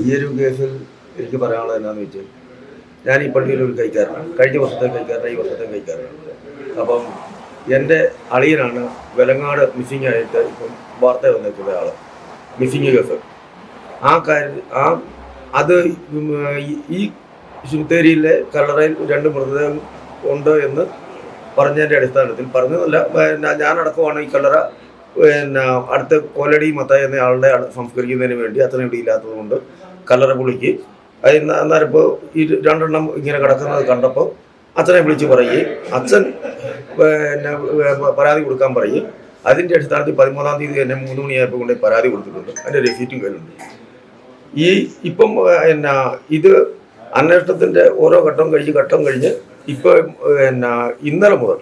ഈ ഒരു കേസിൽ എനിക്ക് പറയാനുള്ളത് എന്താണെന്ന് വെച്ചാൽ ഞാൻ ഈ പള്ളിയിൽ ഒരു കൈക്കാരനാണ്. കഴിഞ്ഞ വർഷത്തെ കൈക്കാരനാണ്, ഈ വർഷത്തെ കൈക്കാരനാണ്. അപ്പം എൻ്റെ അളിയനാണ് വെലങ്ങാട് മിസ്സിംഗ് ആയിട്ട് ഇപ്പം വാർത്ത വന്നിട്ടുള്ള ആൾ, മിസ്സിംഗ് കേസ്. ആ കാര്യം അത് ഈ ശുദ്ധേരിയിലെ കല്ലറയിൽ 2 മൃതദേഹം ഉണ്ട് എന്ന് പറഞ്ഞതിൻ്റെ അടിസ്ഥാനത്തിൽ പറഞ്ഞതല്ല, ഞാനടക്കമാണ് ഈ കല്ലറ അടുത്ത കോലടി മത്തായി എന്ന ആളുടെ സംസ്കരിക്കുന്നതിന് വേണ്ടി അച്ഛനെ ഇവിടെ ഇല്ലാത്തത് കൊണ്ട് കല്ലറ പുളിക്ക് അന്നേരം ഇപ്പോൾ ഈ 2 എണ്ണം ഇങ്ങനെ കിടക്കുന്നത് കണ്ടപ്പോൾ അച്ഛനെ വിളിച്ച് പറയുകയും അച്ഛൻ പരാതി കൊടുക്കാൻ പറയും. അതിൻ്റെ അടിസ്ഥാനത്തിൽ 13-ാം തീയതി തന്നെ 3 മണിയായപ്പോൾ കൊണ്ട് പരാതി കൊടുത്തിട്ടുണ്ട്. അതിൻ്റെ റെസീറ്റും കയ്യിലുണ്ട്. ഇപ്പം ഇത് അന്വേഷണത്തിൻ്റെ ഓരോ ഘട്ടം കഴിഞ്ഞ് ഇപ്പോൾ ഇന്നലെ മുതൽ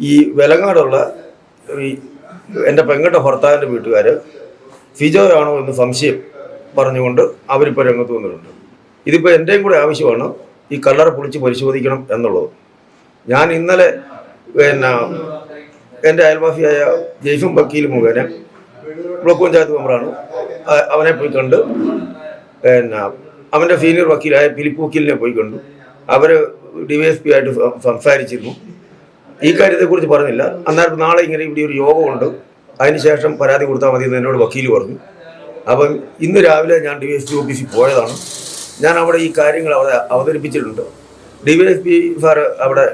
ഈ വെലങ്ങാടുള്ള എൻ്റെ പെങ്ങളുടെ ഭർത്താവിൻ്റെ വീട്ടുകാർ ഫിജോയാണോ എന്ന് സംശയം പറഞ്ഞുകൊണ്ട് അവരിപ്പോൾ രംഗത്ത് വന്നിട്ടുണ്ട്. ഇതിപ്പോൾ എൻ്റെയും കൂടെ ആവശ്യമാണ് ഈ കല്ലറ പൊളിച്ച് പരിശോധിക്കണം എന്നുള്ളത്. ഞാൻ ഇന്നലെ എൻ്റെ അയൽവാസിയായ ജെയ്ഫും വക്കീൽ മുഖേന ബ്ലോക്ക് പഞ്ചായത്ത് മെമ്പറാണ്, അവനെ പോയി കണ്ട് അവൻ്റെ സീനിയർ വക്കീലായ ഫിലിപ്പ് വക്കീലിനെ പോയി കണ്ടു. അവർ DYSP ആയിട്ട് സംസാരിച്ചിരുന്നു. ഈ കാര്യത്തെക്കുറിച്ച് പറഞ്ഞില്ല. അന്നേരം നാളെ ഇങ്ങനെ ഇവിടെ ഒരു യോഗമുണ്ട്, അതിനുശേഷം പരാതി കൊടുത്താൽ മതി എന്ന് എന്നോട് വക്കീൽ പറഞ്ഞു. അപ്പം ഇന്ന് രാവിലെ ഞാൻ DYSP ഓഫീസിൽ പോയതാണ്. ഞാൻ അവിടെ ഈ കാര്യങ്ങൾ അവിടെ അവതരിപ്പിച്ചിട്ടുണ്ട്. DYSP സാറ് അവിടെ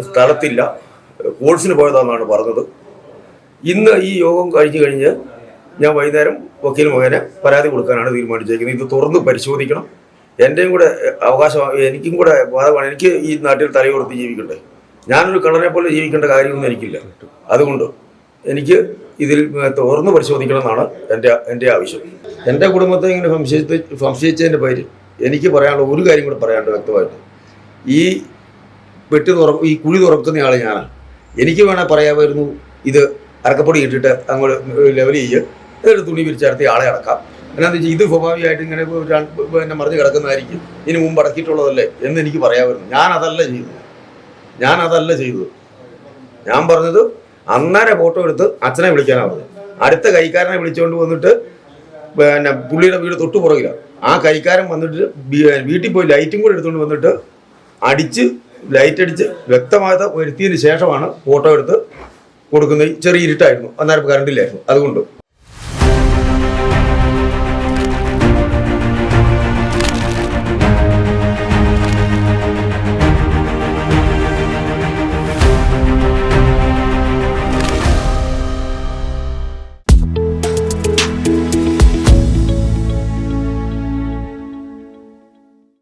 സ്ഥലത്തില്ല, കോഴ്സിന് പോയതാണെന്നാണ് പറഞ്ഞത്. ഇന്ന് ഈ യോഗം കഴിഞ്ഞ് ഞാൻ വൈകുന്നേരം വക്കീൽ മുഖേന പരാതി കൊടുക്കാനാണ് തീരുമാനിച്ചിരിക്കുന്നത്. ഇത് തുറന്ന് പരിശോധിക്കണം. എൻ്റെയും കൂടെ അവകാശമാണ്, എനിക്കും കൂടെ ബാധകമാണ്. എനിക്ക് ഈ നാട്ടിൽ തലയുയർത്തി ജീവിക്കണ്ടേ. ഞാനൊരു കള്ളനെ പോലെ ജീവിക്കേണ്ട കാര്യമൊന്നും എനിക്കില്ല. അതുകൊണ്ട് എനിക്ക് ഇതിൽ തുറന്ന് പരിശോധിക്കണം എന്നാണ് എൻ്റെ ആവശ്യം. എൻ്റെ കുടുംബത്തെ ഇങ്ങനെ സംശയിച്ചതിൻ്റെ പേര് എനിക്ക് പറയാനുള്ള ഒരു കാര്യം കൂടെ പറയാനുണ്ട് വ്യക്തമായിട്ട്. ഈ ഈ കുഴി തുറക്കുന്ന ആൾ ഞാനാണ്. എനിക്ക് വേണേൽ പറയാമായിരുന്നു ഇത് അരക്കപ്പൊടി ഇട്ടിട്ട് അങ്ങോട്ട് ലെവൽ ചെയ്യുക, എന്നിട്ട് തുണി വിരിച്ചടത്തി ആളെ അടക്കാം. എന്നാന്ന് വെച്ചാൽ ഇത് സ്വാഭാവികമായിട്ട് ഇങ്ങനെ മറിഞ്ഞ് കിടക്കുന്നതായിരിക്കും, ഇതിന് മുമ്പ് അടക്കിയിട്ടുള്ളതല്ലേ എന്ന് എനിക്ക് പറയാമായിരുന്നു. ഞാനതല്ല ചെയ്തത്. ഞാൻ പറഞ്ഞത് അന്നേരം ഫോട്ടോ എടുത്ത് അച്ഛനെ വിളിക്കാനാണ് പറഞ്ഞത്. അടുത്ത കൈക്കാരനെ വിളിച്ചുകൊണ്ട് വന്നിട്ട് പുള്ളിയുടെ വീട് തൊട്ടു പുറകിലാണ്. ആ കൈക്കാരൻ വന്നിട്ട് വീട്ടിൽ പോയി ലൈറ്റും കൂടെ എടുത്തുകൊണ്ട് വന്നിട്ട് ലൈറ്റ് അടിച്ച് വ്യക്തമായിട്ട് വരുത്തിയതിന് ശേഷമാണ് ഫോട്ടോ എടുത്ത് കൊടുക്കുന്നത്. ചെറിയ ഇരുട്ടായിരുന്നു, അന്നേരം കറണ്ടില്ലായിരുന്നു. അതുകൊണ്ട്